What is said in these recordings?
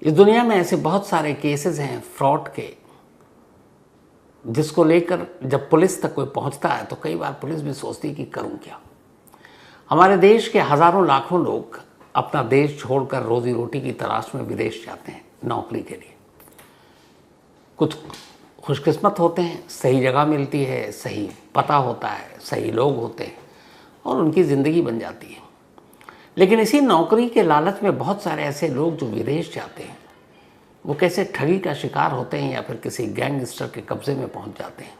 इस दुनिया में ऐसे बहुत सारे केसेस हैं फ्रॉड के, जिसको लेकर जब पुलिस तक कोई पहुंचता है तो कई बार पुलिस भी सोचती है कि करूं क्या। हमारे देश के हजारों लाखों लोग अपना देश छोड़कर रोजी रोटी की तलाश में विदेश जाते हैं नौकरी के लिए। कुछ खुशकिस्मत होते हैं, सही जगह मिलती है, सही पता होता है, सही लोग होते हैं और उनकी ज़िंदगी बन जाती है। लेकिन इसी नौकरी के लालच में बहुत सारे ऐसे लोग जो विदेश जाते हैं वो कैसे ठगी का शिकार होते हैं या फिर किसी गैंगस्टर के कब्जे में पहुंच जाते हैं।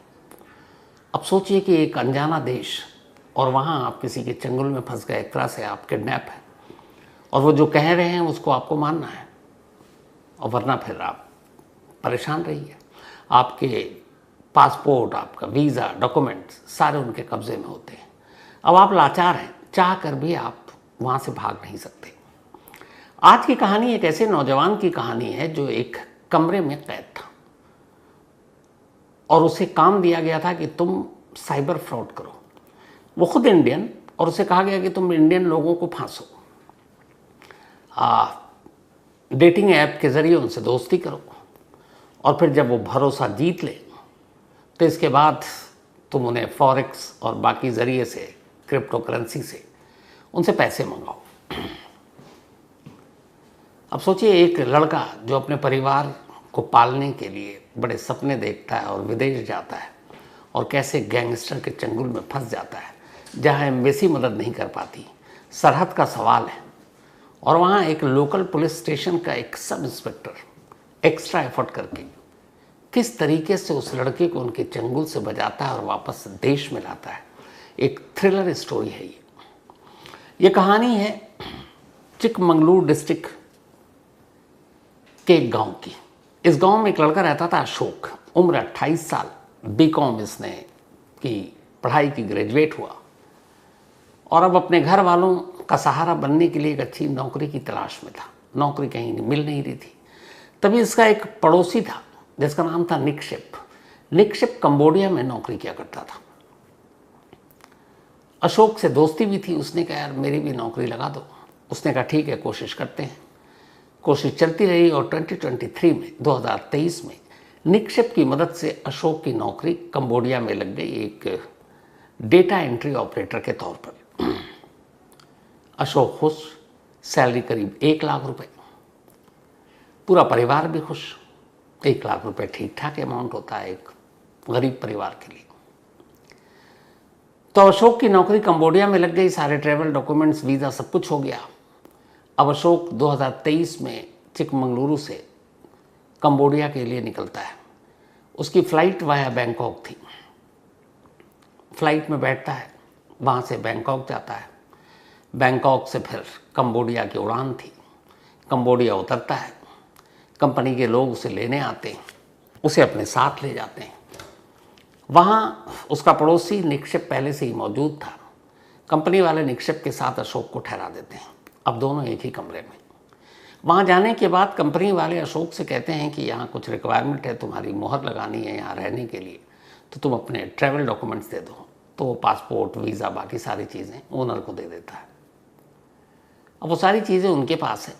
अब सोचिए कि एक अनजाना देश और वहाँ आप किसी के चंगुल में फंस गए, एक तरह से आप किडनैप हैं और वो जो कह रहे हैं उसको आपको मानना है और वरना फिर आप परेशान रहिए। आपके पासपोर्ट, आपका वीज़ा, डॉक्यूमेंट्स सारे उनके कब्जे में होते हैं। अब आप लाचार हैं, चाह कर भी आप वहाँ से भाग नहीं सकते। आज की कहानी एक ऐसे नौजवान की कहानी है जो एक कमरे में कैद था और उसे काम दिया गया था कि तुम साइबर फ्रॉड करो। वो खुद इंडियन और उसे कहा गया कि तुम इंडियन लोगों को फांसो, डेटिंग ऐप के ज़रिए उनसे दोस्ती करो और फिर जब वो भरोसा जीत ले तो इसके बाद तुम उन्हें फॉरेक्स और बाकी ज़रिए से, क्रिप्टो करेंसी से उनसे पैसे मंगाओ। अब सोचिए एक लड़का जो अपने परिवार को पालने के लिए बड़े सपने देखता है और विदेश जाता है और कैसे गैंगस्टर के चंगुल में फंस जाता है जहाँ एम्बेसी मदद नहीं कर पाती, सरहद का सवाल है और वहाँ एक लोकल पुलिस स्टेशन का एक सब इंस्पेक्टर एक्स्ट्रा एफर्ट करके किस तरीके से उस लड़के को उनके चंगुल से बचाता है और वापस देश में लाता है। एक थ्रिलर स्टोरी है ये कहानी है चिकमंगलुरु डिस्ट्रिक्ट के एक गांव की। इस गांव में एक लड़का रहता था अशोक, उम्र 28 साल, बीकॉम इसने की पढ़ाई की, ग्रेजुएट हुआ और अब अपने घर वालों का सहारा बनने के लिए एक अच्छी नौकरी की तलाश में था। नौकरी कहीं मिल नहीं रही थी। तभी इसका एक पड़ोसी था जिसका नाम था निक्षेप। निक्षेप कंबोडिया में नौकरी किया करता था। अशोक से दोस्ती भी थी। उसने कहा यार मेरी भी नौकरी लगा दो। उसने कहा ठीक है, कोशिश करते हैं। कोशिश चलती रही और 2023 में निक्षेप की मदद से अशोक की नौकरी कंबोडिया में लग गई, एक डेटा एंट्री ऑपरेटर के तौर पर। अशोक खुश, सैलरी करीब 1 लाख रुपए, पूरा परिवार भी खुश। 1 लाख रुपए ठीक ठाक अमाउंट होता है एक गरीब परिवार के लिए। तो अशोक की नौकरी कंबोडिया में लग गई, सारे ट्रैवल डॉक्यूमेंट्स, वीज़ा सब कुछ हो गया। अब अशोक 2023 में चिकमंगलुरु से कंबोडिया के लिए निकलता है। उसकी फ़्लाइट वाया बैंकॉक थी। फ्लाइट में बैठता है, वहाँ से बैंकॉक जाता है। बैंकॉक से फिर कंबोडिया की उड़ान थी। कंबोडिया उतरता है, कंपनी के लोग उसे लेने आते हैं, उसे अपने साथ ले जाते हैं। वहाँ उसका पड़ोसी निक्षेप पहले से ही मौजूद था। कंपनी वाले निक्षेप के साथ अशोक को ठहरा देते हैं। अब दोनों एक ही कमरे में। वहाँ जाने के बाद कंपनी वाले अशोक से कहते हैं कि यहाँ कुछ रिक्वायरमेंट है, तुम्हारी मोहर लगानी है यहाँ रहने के लिए, तो तुम अपने ट्रैवल डॉक्यूमेंट्स दे दो। तो पासपोर्ट, वीज़ा, बाकी सारी चीज़ें ओनर को दे देता है। अब वो सारी चीज़ें उनके पास है।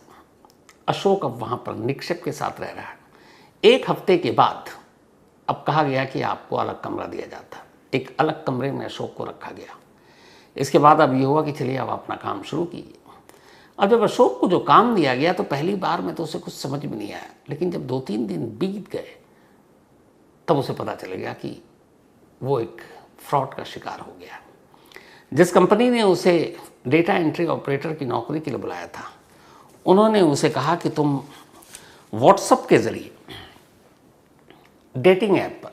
अशोक अब वहाँ पर निक्षेप के साथ रह रहा है। 1 हफ्ते के बाद अब कहा गया कि आपको अलग कमरा दिया जाता है। एक अलग कमरे में अशोक को रखा गया। इसके बाद अब ये हुआ कि चलिए अब अपना काम शुरू कीजिए। अब जब अशोक को जो काम दिया गया तो पहली बार में तो उसे कुछ समझ में नहीं आया, लेकिन जब 2-3 दिन बीत गए तब उसे पता चल गया कि वो एक फ्रॉड का शिकार हो गया। जिस कंपनी ने उसे डेटा एंट्री ऑपरेटर की नौकरी के लिए बुलाया था, उन्होंने उसे कहा कि तुम व्हाट्सएप के ज़रिए डेटिंग ऐप पर,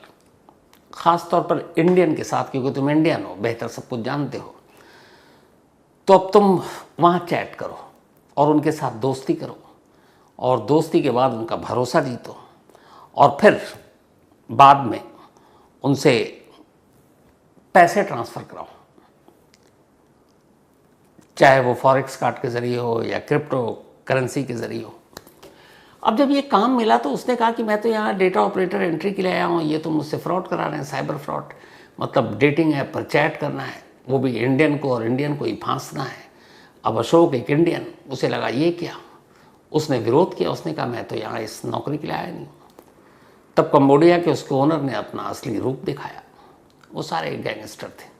ख़ास तौर पर इंडियन के साथ, क्योंकि तुम इंडियन हो, बेहतर सब कुछ जानते हो, तो अब तुम वहाँ चैट करो और उनके साथ दोस्ती करो और दोस्ती के बाद उनका भरोसा जीतो और फिर बाद में उनसे पैसे ट्रांसफ़र कराओ, चाहे वो फॉरेक्स कार्ड के ज़रिए हो या क्रिप्टो करेंसी के ज़रिए हो। अब जब ये काम मिला तो उसने कहा कि मैं तो यहाँ डेटा ऑपरेटर एंट्री के लिए आया हूँ, ये तो मुझसे फ्रॉड करा रहे हैं, साइबर फ्रॉड, मतलब डेटिंग ऐप पर चैट करना है, वो भी इंडियन को, और इंडियन को ही फांसना है। अब अशोक एक इंडियन, उसे लगा ये क्या। उसने विरोध किया, उसने कहा मैं तो यहाँ इस नौकरी के लिए आया नहीं। तब कंबोडिया के उसके ओनर ने अपना असली रूप दिखाया। वो सारे गैंगस्टर थे।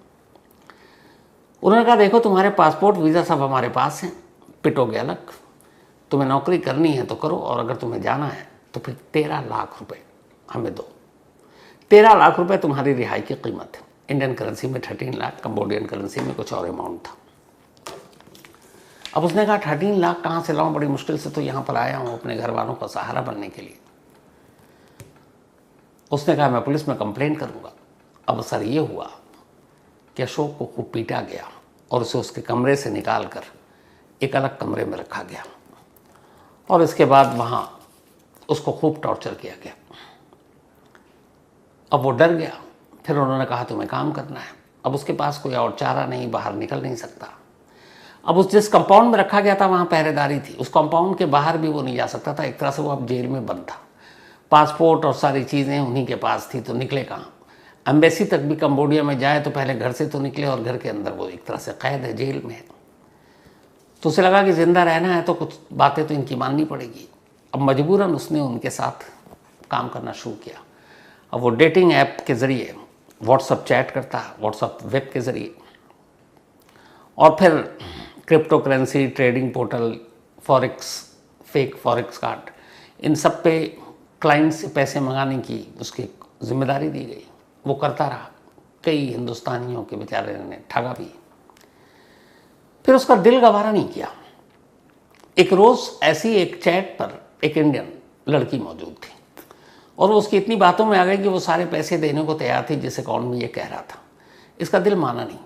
उन्होंने कहा देखो तुम्हारे पासपोर्ट वीज़ा सब हमारे पास हैं, पिटोगे अलग, तुम्हें नौकरी करनी है तो करो, और अगर तुम्हें जाना है तो फिर 13 लाख रुपए हमें दो। 13 लाख रुपए तुम्हारी रिहाई की कीमत है। इंडियन करेंसी में 13 लाख, कंबोडियन करेंसी में कुछ और अमाउंट था। अब उसने कहा 13 लाख कहाँ से लाऊं, बड़ी मुश्किल से तो यहाँ पर आया हूँ अपने घर वालों का सहारा बनने के लिए। उसने कहा मैं पुलिस में कंप्लेंट करूँगा। अब असर ये हुआ कि अशोक को खूब पीटा गया और उसे उसके कमरे से निकाल कर एक अलग कमरे में रखा गया, और इसके बाद वहाँ उसको खूब टॉर्चर किया गया। अब वो डर गया। फिर उन्होंने कहा तुम्हें काम करना है। अब उसके पास कोई और चारा नहीं, बाहर निकल नहीं सकता। अब उस जिस कंपाउंड में रखा गया था वहाँ पहरेदारी थी, उस कंपाउंड के बाहर भी वो नहीं जा सकता था। एक तरह से वो अब जेल में बंद था। पासपोर्ट और सारी चीज़ें उन्हीं के पास थी, तो निकले कहाँ। एम्बेसी तक भी कंबोडिया में जाए तो पहले घर से तो निकले, और घर के अंदर वो एक तरह से कैद है, जेल में है। तो उसे लगा कि ज़िंदा रहना है तो कुछ बातें तो इनकी माननी पड़ेगी। अब मजबूरन उसने उनके साथ काम करना शुरू किया। अब वो डेटिंग ऐप के ज़रिए व्हाट्सअप चैट करता है, व्हाट्सअप वेब के ज़रिए, और फिर crypto currency, trading portal, forex, fake forex card, इन सब पे क्लाइंट से पैसे मंगाने की उसकी जिम्मेदारी दी गई। वो करता रहा। कई हिंदुस्तानियों के बेचारे ने ठगा भी। फिर उसका दिल गवारा नहीं किया। एक रोज़ ऐसी एक चैट पर एक इंडियन लड़की मौजूद थी, और वो उसकी इतनी बातों में आ गई कि वो सारे पैसे देने को तैयार थी जिस अकाउंट में ये कह रहा था। इसका दिल माना नहीं,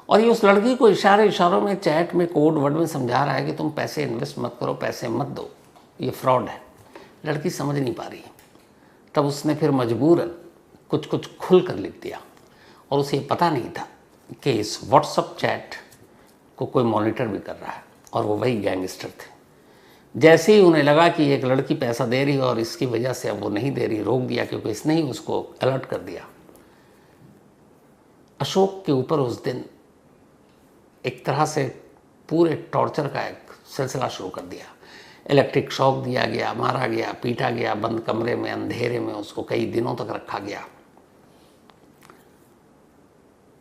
और ये उस लड़की को इशारों में चैट में कोड वर्ड में समझा रहा है कि तुम पैसे इन्वेस्ट मत करो, पैसे मत दो, ये फ्रॉड है। लड़की समझ नहीं पा रही है। तब उसने फिर मजबूरन कुछ कुछ खुल कर लिख दिया, और उसे पता नहीं था कि इस व्हाट्सअप चैट को कोई मॉनिटर भी कर रहा है, और वो वही गैंगस्टर थे। जैसे ही उन्हें लगा कि एक लड़की पैसा दे रही है और इसकी वजह से अब वो नहीं दे रही, रोक दिया, क्योंकि इसने ही उसको अलर्ट कर दिया। अशोक के ऊपर उस दिन एक तरह से पूरे टॉर्चर का एक सिलसिला शुरू कर दिया। इलेक्ट्रिक शॉक दिया गया, मारा गया, पीटा गया, बंद कमरे में अंधेरे में उसको कई दिनों तक रखा गया।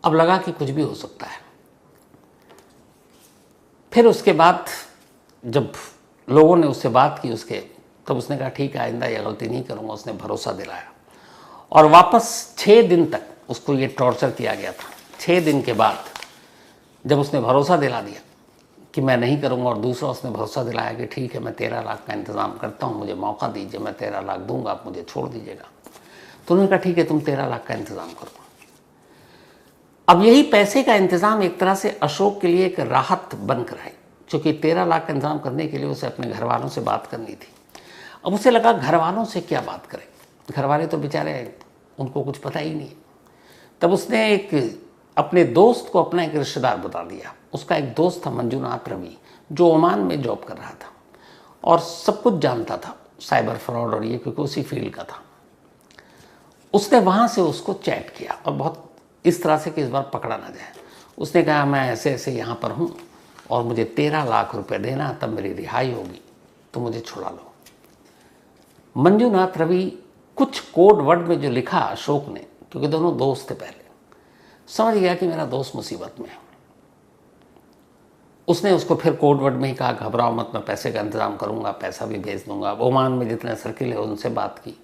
अब लगा कि कुछ भी हो सकता है। फिर उसके बाद जब लोगों ने उससे बात की उसके, तब उसने कहा ठीक है आइंदा ये गलती नहीं करूँगा। उसने भरोसा दिलाया, और वापस 6 दिन तक उसको ये टॉर्चर किया गया था। 6 दिन के बाद जब उसने भरोसा दिला दिया कि मैं नहीं करूँगा, और दूसरा उसने भरोसा दिलाया कि ठीक है मैं 13 लाख का इंतज़ाम करता हूँ, मुझे मौका दीजिए, मैं 13 लाख दूंगा, आप मुझे छोड़ दीजिएगा। तो उन्होंने कहा ठीक है तुम 13 लाख का इंतज़ाम करो। अब यही पैसे का इंतज़ाम एक तरह से अशोक के लिए एक राहत बनकर आई, क्योंकि 13 लाख का इंतज़ाम करने के लिए उसे अपने घर वालों से बात करनी थी। अब उसे लगा घर वालों से क्या बात करें, घर वाले तो बेचारे उनको कुछ पता ही नहीं। तब उसने एक अपने दोस्त को अपना एक रिश्तेदार बता दिया। उसका एक दोस्त था मंजूनाथ रवि, जो ओमान में जॉब कर रहा था और सब कुछ जानता था साइबर फ्रॉड और ये, क्योंकि उसी फील्ड का था। उसने वहाँ से उसको चैट किया, और बहुत इस तरह से कि इस बार पकड़ा ना जाए। उसने कहा मैं ऐसे ऐसे यहाँ पर हूँ और मुझे 13 लाख रुपए देना, तब मेरी रिहाई होगी, तो मुझे छुड़ा लो। मंजूनाथ रवि कुछ कोड वर्ड में जो लिखा अशोक ने, क्योंकि दोनों दोस्त थे पहले, समझ गया कि मेरा दोस्त मुसीबत में है। उसने उसको फिर कोड वर्ड में ही कहा घबराओ मत, मैं पैसे का इंतज़ाम करूँगा, पैसा भी भेज दूँगा। ओमान में जितने सर्किल है उनसे बात की,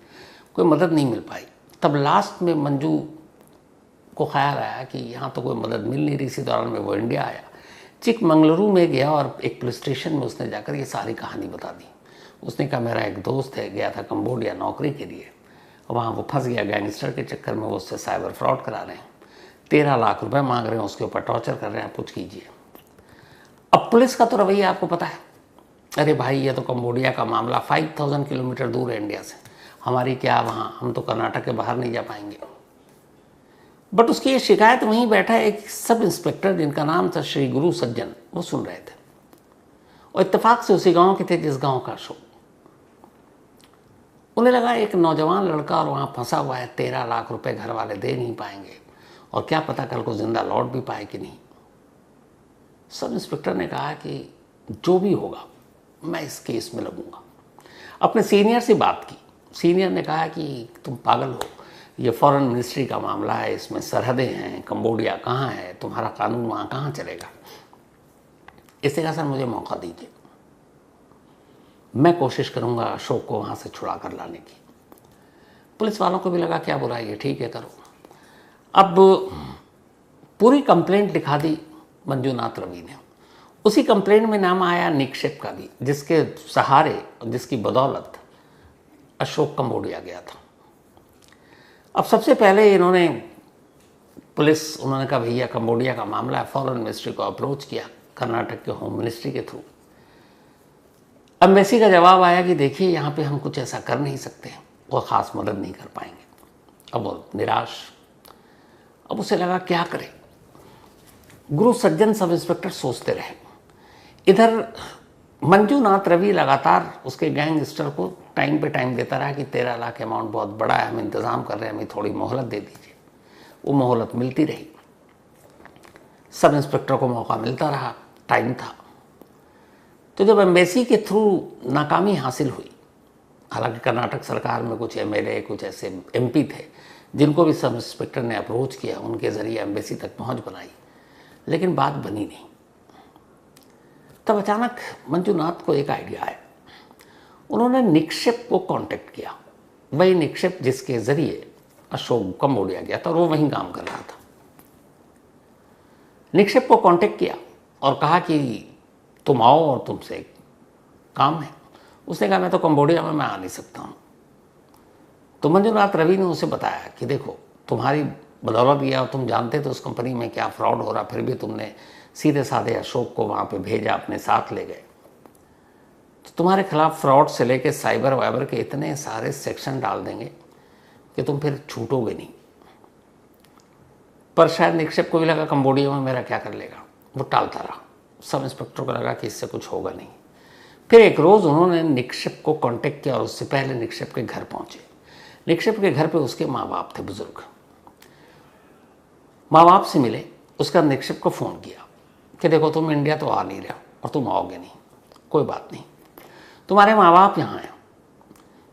कोई मदद नहीं मिल पाई। तब लास्ट में मंजू को ख्याल आया कि यहाँ तो कोई मदद मिल नहीं रही। इसी दौरान में वो इंडिया आया, चिकमंगलुरु में गया और एक पुलिस स्टेशन में उसने जाकर ये सारी कहानी बता दी। उसने कहा मेरा एक दोस्त है, गया था कंबोडिया नौकरी के लिए, वहाँ वो फंस गया गैंगस्टर के चक्कर में, वो उससे साइबर फ्रॉड करा रहे हैं, 13 लाख रुपए मांग रहे हैं, उसके ऊपर टॉर्चर कर रहे हैं, आप कुछ कीजिए। अब पुलिस का तो रवैया आपको पता है, अरे भाई ये तो कंबोडिया का मामला 5000 किलोमीटर दूर है इंडिया से, हमारी क्या वहाँ, हम तो कर्नाटक के बाहर नहीं जा पाएंगे। बट उसकी ये शिकायत वहीं बैठा एक सब इंस्पेक्टर जिनका नाम था श्री गुरु सज्जन, वो सुन रहे थे, और इत्तेफाक से उसी गांव के थे जिस गांव का अशोक। उन्हें लगा एक नौजवान लड़का और वहाँ फंसा हुआ है, 13 लाख रुपए घर वाले दे नहीं पाएंगे, और क्या पता कल को जिंदा लौट भी पाए कि नहीं। सब इंस्पेक्टर ने कहा कि जो भी होगा मैं इस केस में लगूंगा। अपने सीनियर से बात की, सीनियर ने कहा कि तुम पागल हो, ये फॉरेन मिनिस्ट्री का मामला है, इसमें सरहदें हैं, कंबोडिया कहाँ है, तुम्हारा कानून वहाँ कहाँ चलेगा। इससे कहा सर मुझे मौका दीजिए, मैं कोशिश करूँगा अशोक को वहाँ से छुड़ा कर लाने की। पुलिस वालों को भी लगा क्या बुराई है, ठीक है करो। अब पूरी कंप्लेंट लिखा दी मंजूनाथ रवि ने। उसी कंप्लेंट में नाम आया निक्षेप का भी, जिसके सहारे जिसकी बदौलत अशोक कंबोडिया गया था। अब सबसे पहले उन्होंने कहा भैया कंबोडिया का मामला है, फॉरेन मिनिस्ट्री को अप्रोच किया कर्नाटक के होम मिनिस्ट्री के थ्रू। एम्बेसी का जवाब आया कि देखिए यहाँ पे हम कुछ ऐसा कर नहीं सकते, वो ख़ास मदद नहीं कर पाएंगे। अब वो निराश, अब उसे लगा क्या करे। गुरु सज्जन सब इंस्पेक्टर सोचते रहे, इधर मंजूनाथ रवि लगातार उसके गैंगस्टर को टाइम पे टाइम देता रहा कि 13 लाख अमाउंट बहुत बड़ा है, हम इंतज़ाम कर रहे हैं, हमें थोड़ी मोहलत दे दीजिए। वो मोहलत मिलती रही, सब इंस्पेक्टर को मौका मिलता रहा, टाइम था। तो जब एम्बेसी के थ्रू नाकामी हासिल हुई, हालांकि कर्नाटक सरकार में कुछ एमएलए, कुछ ऐसे एमपी थे जिनको भी सब इंस्पेक्टर ने अप्रोच किया, उनके ज़रिए एम्बेसी तक पहुंच बनाई, लेकिन बात बनी नहीं। तब अचानक मंजूनाथ को एक आइडिया आया। उन्होंने निक्षेप को कांटेक्ट किया, वही निक्षेप जिसके ज़रिए अशोक कंबोडिया गया था और वो वहीं काम कर रहा था। निक्षेप को कांटेक्ट किया और कहा कि तुम आओ और तुमसे काम है। उसने कहा मैं तो कंबोडिया में मैं आ नहीं सकता हूँ। तो मंजूनाथ रवि ने उसे बताया कि देखो तुम्हारी बदौलत गया, तुम जानते थे उस कंपनी में क्या फ्रॉड हो रहा, फिर भी तुमने सीधे साधे अशोक को वहाँ पे भेजा, अपने साथ ले गए। तो तुम्हारे खिलाफ फ्रॉड से लेके साइबर वाइबर के इतने सारे सेक्शन डाल देंगे कि तुम फिर छूटोगे नहीं। पर शायद निक्षेप को भी लगा कंबोडिया में मेरा क्या कर लेगा, वो टालता रहा। सब इंस्पेक्टर को लगा कि इससे कुछ होगा नहीं। फिर एक रोज़ उन्होंने निक्षेप को कांटेक्ट किया और उससे पहले निक्षेप के घर पहुंचे। निक्षेप के घर पे उसके माँ बाप थे, बुजुर्ग। माँ बाप से मिले, उसका निक्षेप को फ़ोन किया कि देखो तुम इंडिया तो आ नहीं रहे हो और तुम आओगे नहीं, कोई बात नहीं, तुम्हारे माँ बाप यहाँ हैं।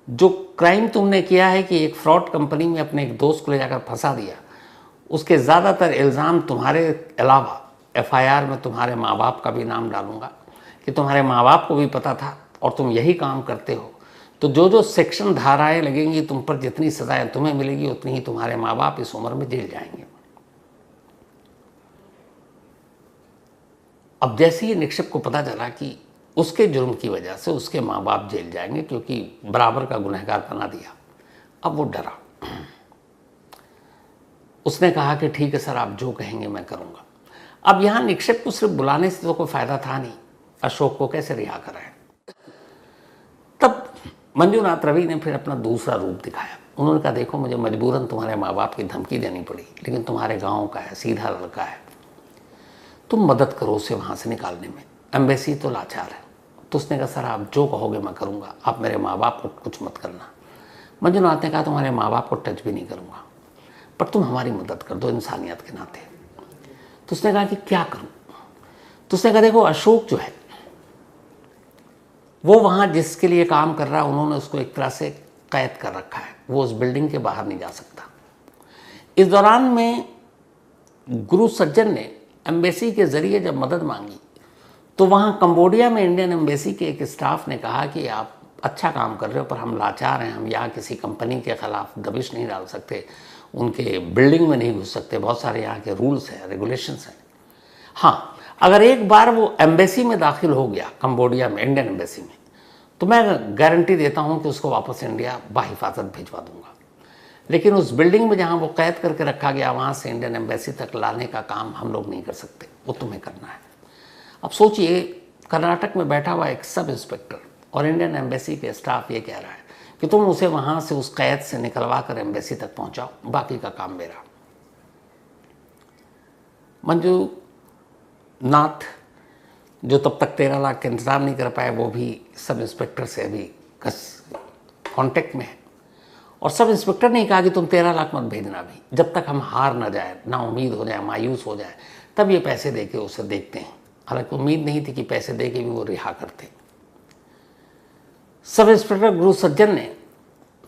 जो क्राइम तुमने किया है कि एक फ्रॉड कंपनी में अपने एक दोस्त को ले जाकर फंसा दिया, उसके ज़्यादातर इल्ज़ाम तुम्हारे अलावा एफआईआर में तुम्हारे माँ बाप का भी नाम डालूंगा कि तुम्हारे माँ बाप को भी पता था और तुम यही काम करते हो। तो जो जो सेक्शन धाराएं लगेंगी तुम पर, जितनी सजाएं तुम्हें मिलेगी, उतनी ही तुम्हारे माँ बाप इस उम्र में जेल जाएंगे। अब जैसे ही निक्षेप को पता चला कि उसके जुर्म की वजह से उसके माँ बाप जेल जाएंगे क्योंकि बराबर का गुनहगार बना दिया, अब वो डरा। उसने कहा कि ठीक है सर, आप जो कहेंगे मैं करूँगा। अब यहाँ निक्षेप को सिर्फ बुलाने से तो कोई फ़ायदा था नहीं, अशोक को कैसे रिहा कराए। तब मंजूनाथ रवि ने फिर अपना दूसरा रूप दिखाया। उन्होंने कहा देखो मुझे मजबूरन तुम्हारे माँ बाप की धमकी देनी पड़ी, लेकिन तुम्हारे गांव का है, सीधा लड़का है, तुम मदद करो उसे वहाँ से निकालने में, एम्बेसी तो लाचार है। तो उसने कहा सर आप जो कहोगे मैं करूँगा, आप मेरे माँ बाप को कुछ मत करना। मंजूनाथ ने कहा तुम्हारे माँ बाप को टच भी नहीं करूँगा, पर तुम हमारी मदद कर दो इंसानियत के नाते। तो उसने कहा कि क्या करूँ। तो उसने कहा देखो अशोक जो है वो वहाँ जिसके लिए काम कर रहा है, उन्होंने उसको एक तरह से कैद कर रखा है, वो उस बिल्डिंग के बाहर नहीं जा सकता। इस दौरान में गुरु सज्जन ने एम्बेसी के ज़रिए जब मदद मांगी तो वहाँ कंबोडिया में इंडियन एम्बेसी के एक स्टाफ ने कहा कि आप अच्छा काम कर रहे हो, पर हम लाचार हैं, हम यहाँ किसी कंपनी के ख़िलाफ़ दबिश नहीं डाल सकते, उनके बिल्डिंग में नहीं घुस सकते, बहुत सारे यहाँ के रूल्स हैं, रेगुलेशंस हैं। हाँ, अगर एक बार वो एम्बेसी में दाखिल हो गया कंबोडिया में, इंडियन एम्बेसी में, तो मैं गारंटी देता हूँ कि उसको वापस इंडिया बाहिफाजत भिजवा दूंगा। लेकिन उस बिल्डिंग में जहाँ वो कैद करके रखा गया, वहाँ से इंडियन एम्बेसी तक लाने का काम हम लोग नहीं कर सकते, वो तुम्हें करना है। अब सोचिए कर्नाटक में बैठा हुआ एक सब इंस्पेक्टर और इंडियन एम्बेसी के स्टाफ ये कह रहा है कि तुम उसे वहाँ से उस कैद से निकलवा कर एम्बेसी तक पहुँचाओ, बाकी का काम मेरा। मंजूनाथ जो तब तक 13 लाख का इंतज़ाम नहीं कर पाए, वो भी सब इंस्पेक्टर से अभी कांटेक्ट में है। और सब इंस्पेक्टर ने कहा कि तुम 13 लाख मत भेजना अभी, जब तक हम हार ना जाए, ना उम्मीद हो जाए, मायूस हो जाए, तब ये पैसे दे के उसे देखते हैं। हालांकि उम्मीद नहीं थी कि पैसे दे के भी वो रिहा करते। सब इंस्पेक्टर गुरु सज्जन ने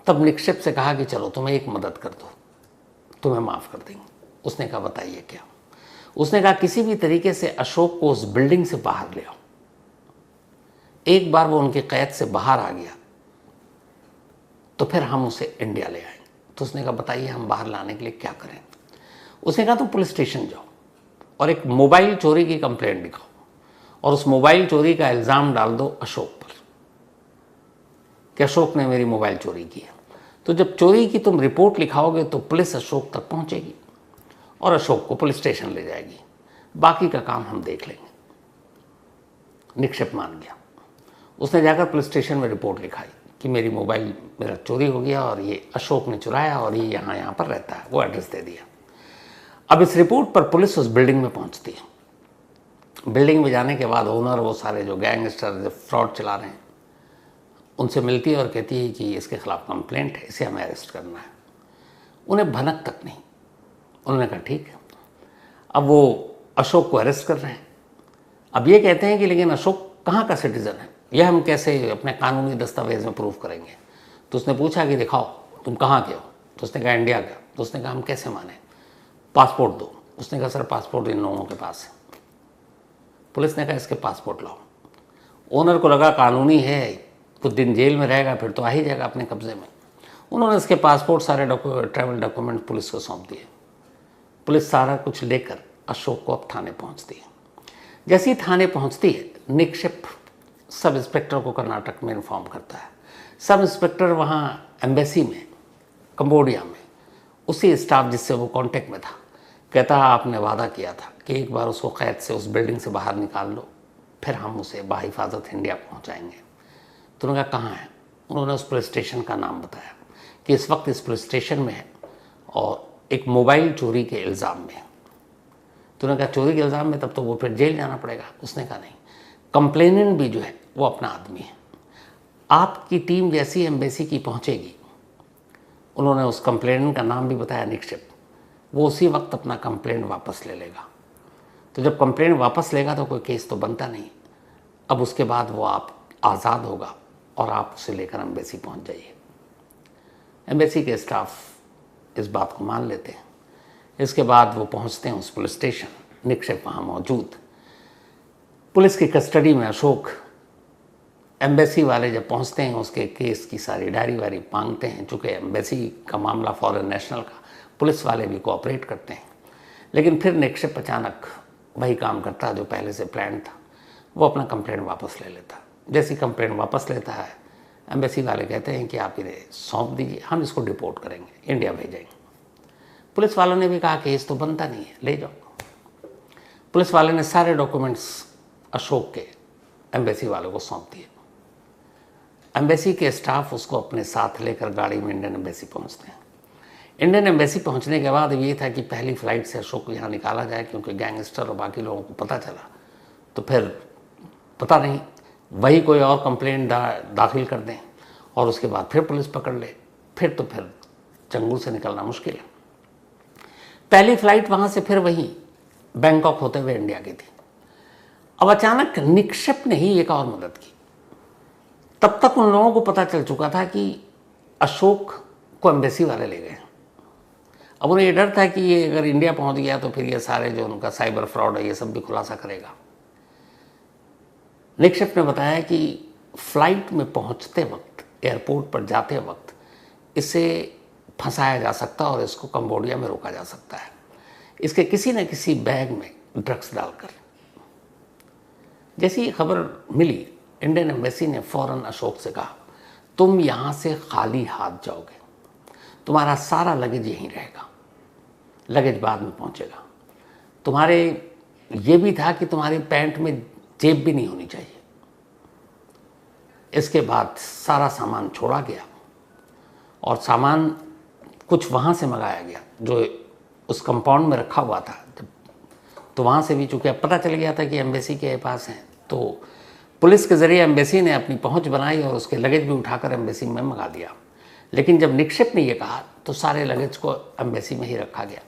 तब निक्षेप से कहा कि चलो तुम्हें एक मदद कर दो, तुम्हें माफ़ कर देंगे। उसने कहा बताइए क्या? उसने कहा किसी भी तरीके से अशोक को उस बिल्डिंग से बाहर ले आओ। एक बार वो उनकी कैद से बाहर आ गया तो फिर हम उसे इंडिया ले आएंगे। तो उसने कहा बताइए हम बाहर लाने के लिए क्या करें? उसने कहा तुम पुलिस स्टेशन जाओ और एक मोबाइल चोरी की कंप्लेंट लिखाओ और उस मोबाइल चोरी का इल्ज़ाम डाल दो अशोक पर कि अशोक ने मेरी मोबाइल चोरी की है। तो जब चोरी की तुम रिपोर्ट लिखाओगे तो पुलिस अशोक तक पहुंचेगी और अशोक को पुलिस स्टेशन ले जाएगी, बाकी का काम हम देख लेंगे। निक्षेप मान गया। उसने जाकर पुलिस स्टेशन में रिपोर्ट लिखाई कि मेरी मोबाइल मेरा चोरी हो गया और ये अशोक ने चुराया और ये यहाँ पर रहता है। वो एड्रेस दे दिया। अब इस रिपोर्ट पर पुलिस उस बिल्डिंग में पहुंचती है। बिल्डिंग में जाने के बाद ओनर, वो सारे जो गैंगस्टर जो फ्रॉड चला रहे हैं, उनसे मिलती है और कहती है कि इसके खिलाफ कंप्लेंट है, इसे हमें अरेस्ट करना है। उन्हें भनक तक नहीं। उन्होंने कहा ठीक है। अब वो अशोक को अरेस्ट कर रहे हैं। अब ये कहते हैं कि लेकिन अशोक कहाँ का सिटीज़न है, यह हम कैसे अपने कानूनी दस्तावेज में प्रूफ करेंगे? तो उसने पूछा कि दिखाओ तुम कहाँ के हो? तो उसने कहा इंडिया का। तो उसने कहा हम कैसे माने, पासपोर्ट दो। उसने कहा सर पासपोर्ट इन लोगों के पास है। पुलिस ने कहा इसके पासपोर्ट लाओ। ओनर को लगा कानूनी है, कुछ दिन जेल में रहेगा फिर तो आ ही जाएगा अपने कब्जे में। उन्होंने इसके पासपोर्ट सारे ट्रैवल डॉक्यूमेंट पुलिस को सौंप दिए। पुलिस सारा कुछ लेकर अशोक को अब थाने पहुंचती है। जैसे ही थाने पहुंचती है, निक्षेप सब इंस्पेक्टर को कर्नाटक में इन्फॉर्म करता है। सब इंस्पेक्टर वहाँ एम्बेसी में, कंबोडिया में, उसी स्टाफ जिससे वो कांटेक्ट में था, कहता आपने वादा किया था कि एक बार उसको कैद से उस बिल्डिंग से बाहर निकाल लो, फिर हम उसे बाहिफाजत इंडिया पहुँचाएँगे। तो उन्होंने कहा कहाँ है? उन्होंने उस पुलिस स्टेशन का नाम बताया कि इस वक्त इस पुलिस स्टेशन में है और एक मोबाइल चोरी के इल्ज़ाम में। तो उन्होंने कहा चोरी के इल्ज़ाम में, तब तो वो फिर जेल जाना पड़ेगा। उसने कहा नहीं, कंप्लेनेंट भी जो है वो अपना आदमी है। आपकी टीम जैसी एम्बेसी की पहुंचेगी, उन्होंने उस कंप्लेनेंट का नाम भी बताया निक्षेप, वो उसी वक्त अपना कंप्लेंट वापस ले लेगा। तो जब कंप्लेंट वापस लेगा तो कोई केस तो बनता नहीं। अब उसके बाद वो आप आज़ाद होगा और आप उसे लेकर एम्बेसी पहुंच जाइए। एम्बेसी के स्टाफ इस बात को मान लेते हैं। इसके बाद वो पहुंचते हैं उस पुलिस स्टेशन। निक्षेप वहाँ मौजूद, पुलिस की कस्टडी में अशोक। एम्बेसी वाले जब पहुंचते हैं उसके केस की सारी डायरी वारी मांगते हैं। चूँकि एम्बेसी का मामला फॉरेन नेशनल का, पुलिस वाले भी कोऑपरेट करते हैं। लेकिन फिर निक्षेप अचानक वही काम करता जो पहले से प्लान था, वो अपना कंप्लेंट वापस ले लेता। जैसी कंप्लेंट वापस लेता है, एम्बेसी वाले कहते हैं कि आप इन्हें सौंप दीजिए, हम इसको डिपोर्ट करेंगे, इंडिया भेजेंगे। पुलिस वालों ने भी कहा केस तो बनता नहीं है, ले जाओ। पुलिस वाले ने सारे डॉक्यूमेंट्स अशोक के एम्बेसी वालों को सौंप दिए। एम्बेसी के स्टाफ उसको अपने साथ लेकर गाड़ी में इंडियन एम्बेसी पहुंचते हैं। इंडियन एम्बेसी पहुंचने के बाद ये था कि पहली फ़्लाइट से अशोक को यहाँ निकाला जाए, क्योंकि गैंगस्टर और बाकी लोगों को पता चला तो फिर पता नहीं वही कोई और कंप्लेंट दाखिल कर दें और उसके बाद फिर पुलिस पकड़ ले, फिर चंगुल से निकलना मुश्किल है। पहली फ़्लाइट वहाँ से फिर वहीं बैंकॉक होते हुए इंडिया की थी। अब अचानक निक्षेप ने ही एक और मदद की। तब तक उन लोगों को पता चल चुका था कि अशोक को एम्बेसी वाले ले गए। अब उन्हें ये डर था कि ये अगर इंडिया पहुंच गया तो फिर ये सारे जो उनका साइबर फ्रॉड है ये सब भी खुलासा करेगा। निक्षेप ने बताया कि फ्लाइट में पहुंचते वक्त, एयरपोर्ट पर जाते वक्त इसे फंसाया जा सकता और इसको कंबोडिया में रोका जा सकता है, इसके किसी न किसी बैग में ड्रग्स डालकर। जैसी खबर मिली, इंडियन एम्बेसी ने फ़ौरन अशोक से कहा तुम यहाँ से खाली हाथ जाओगे, तुम्हारा सारा लगेज यहीं रहेगा, लगेज बाद में पहुँचेगा। तुम्हारे ये भी था कि तुम्हारी पैंट में जेब भी नहीं होनी चाहिए। इसके बाद सारा सामान छोड़ा गया और सामान कुछ वहाँ से मंगाया गया जो उस कंपाउंड में रखा हुआ था। तो वहाँ से भी चूँकि अब पता चल गया था कि एम्बेसी के पास हैं, तो पुलिस के ज़रिए एम्बेसी ने अपनी पहुँच बनाई और उसके लगेज भी उठाकर एम्बेसी में मंगा दिया। लेकिन जब निक्षेप ने ये कहा तो सारे लगेज को एम्बेसी में ही रखा गया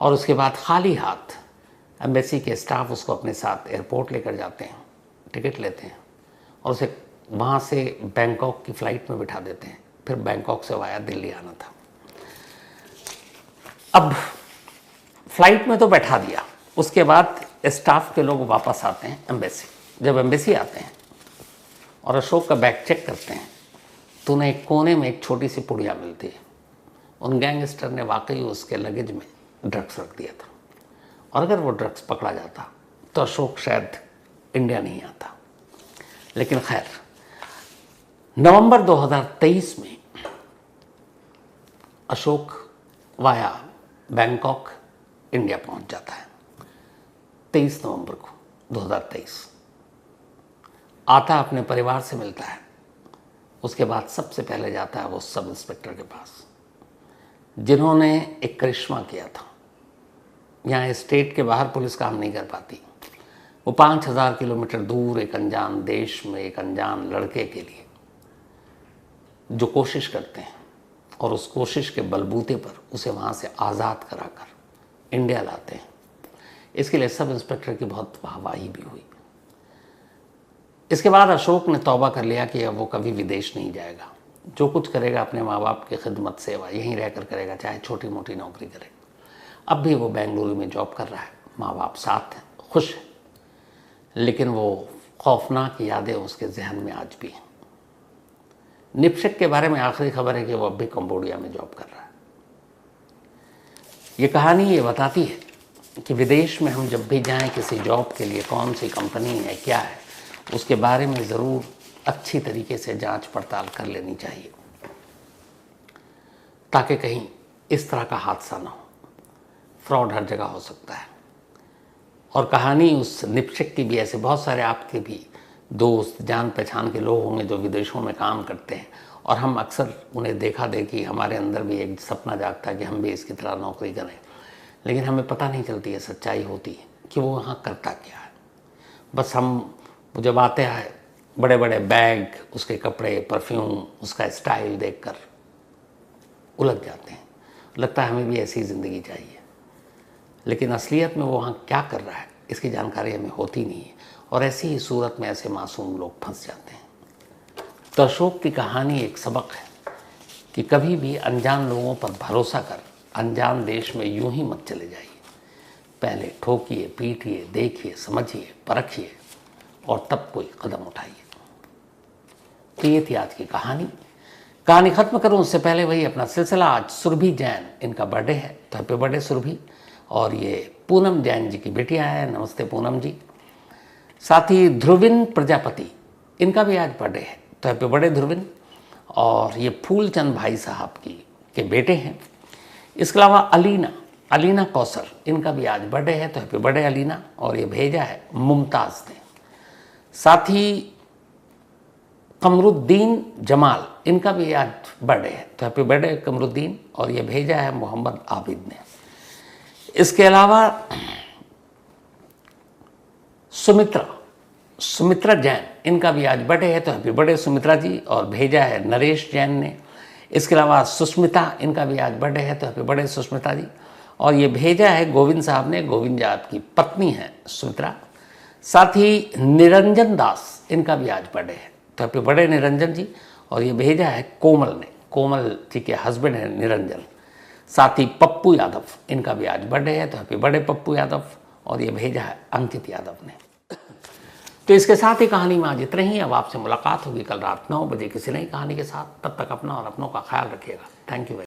और उसके बाद खाली हाथ एम्बेसी के स्टाफ उसको अपने साथ एयरपोर्ट लेकर जाते हैं, टिकट लेते हैं और उसे वहाँ से बैंकॉक की फ़्लाइट में बिठा देते हैं, फिर बैंकॉक से वाया दिल्ली आना था। अब फ्लाइट में तो बैठा दिया, उसके बाद स्टाफ के लोग वापस आते हैं एम्बेसी। जब एम्बेसी आते हैं और अशोक का बैग चेक करते हैं तो उन्हें एक कोने में एक छोटी सी पुड़िया मिलती है। उन गैंगस्टर ने वाकई उसके लगेज में ड्रग्स रख दिया था, और अगर वो ड्रग्स पकड़ा जाता तो अशोक शायद इंडिया नहीं आता। लेकिन खैर, नवंबर 2023 में अशोक वाया बैंकॉक इंडिया पहुंच जाता है। 23 नवंबर को 2023 आता, अपने परिवार से मिलता है। उसके बाद सबसे पहले जाता है वो सब इंस्पेक्टर के पास, जिन्होंने एक करिश्मा किया था। यहाँ स्टेट के बाहर पुलिस काम नहीं कर पाती। वो 5000 किलोमीटर दूर एक अनजान देश में एक अनजान लड़के के लिए जो कोशिश करते हैं और उस कोशिश के बलबूते पर उसे वहाँ से आज़ाद कराकर इंडिया लाते हैं, इसके लिए सब इंस्पेक्टर की बहुत वाहवाही भी हुई। इसके बाद अशोक ने तौबा कर लिया कि अब वो कभी विदेश नहीं जाएगा। जो कुछ करेगा अपने माँ बाप की खिदमत सेवा यहीं रहकर करेगा, चाहे छोटी मोटी नौकरी करे। अब भी वो बेंगलुरु में जॉब कर रहा है, माँ बाप साथ हैं, खुश हैं, लेकिन वो खौफनाक यादें उसके जहन में आज भी हैं। निपशक के बारे में आखिरी खबर है कि वो अब भी कंबोडिया में जॉब कर रहा है। ये कहानी ये बताती है कि विदेश में हम जब भी जाएं किसी जॉब के लिए, कौन सी कंपनी है, क्या है, उसके बारे में ज़रूर अच्छी तरीके से जांच पड़ताल कर लेनी चाहिए, ताकि कहीं इस तरह का हादसा ना हो। फ्रॉड हर जगह हो सकता है। और कहानी उस निपशक की भी, ऐसे बहुत सारे आपके भी दोस्त जान पहचान के लोग होंगे जो विदेशों में काम करते हैं, और हम अक्सर उन्हें देखा देखी हमारे अंदर भी एक सपना जागता है कि हम भी इसकी तरह नौकरी करें, लेकिन हमें पता नहीं चलती है, सच्चाई होती है कि वो वहाँ करता क्या है। बस हम जब आते हैं बड़े बड़े बैग, उसके कपड़े, परफ्यूम, उसका स्टाइल देखकर उलझ जाते हैं, लगता है हमें भी ऐसी ज़िंदगी चाहिए। लेकिन असलियत में वो वहाँ क्या कर रहा है इसकी जानकारी हमें होती नहीं है, और ऐसी ही सूरत में ऐसे मासूम लोग फंस जाते हैं। तो अशोक की कहानी एक सबक है कि कभी भी अनजान लोगों पर भरोसा कर अनजान देश में यूं ही मत चले जाइए। पहले ठोकिए, पीटिए, देखिए, समझिए, परखिए और तब कोई कदम उठाइए। तो ये थी आज की कहानी। कहानी ख़त्म करूं उससे पहले वही अपना सिलसिला। आज सुरभि जैन, इनका बर्थडे है, तो हैप्पी बर्थडे सुरभि। और ये पूनम जैन जी की बेटियां है, नमस्ते पूनम जी। साथ ही ध्रुविन प्रजापति, इनका भी आज बर्थडे है, तो हैप्पी बर्थडे ध्रुविन। और ये फूलचंद भाई साहब के बेटे हैं। इसके अलावा अलीना कौसर, इनका भी आज बर्थडे है, तो हैप्पी बर्थडे अलीना। और ये भेजा है मुमताज़ ने। साथ ही कमरुद्दीन जमाल, इनका भी आज बर्थडे है, तो हैप्पी बर्थडे कमरुद्दीन। और ये भेजा है मोहम्मद आबिद ने। इसके अलावा सुमित्रा जैन, इनका भी आज बर्थडे है, तो हैप्पी बर्थडे सुमित्रा जी। और भेजा है नरेश जैन ने। इसके अलावा सुष्मिता, इनका भी आज बर्थडे है, तो हैप्पी बर्थडे सुष्मिता जी। और ये भेजा है गोविंद साहब ने। गोविंद जी आपकी पत्नी है सुमित्रा। साथ ही निरंजन दास, इनका भी आज बर्थडे है, तो हैप्पी बर्थडे निरंजन जी। और ये भेजा है कोमल ने। कोमल जी के हस्बैंड है निरंजन। साथ ही पप्पू यादव, इनका भी आज बर्थडे है, तो हैप्पी बर्थडे पप्पू यादव। और ये भेजा है अंकित यादव ने। तो इसके साथ ही कहानी में आज इतना ही। अब आपसे मुलाकात होगी कल रात 9 बजे किसी नई कहानी के साथ। तब तक अपना और अपनों का ख्याल रखिएगा। Thank you.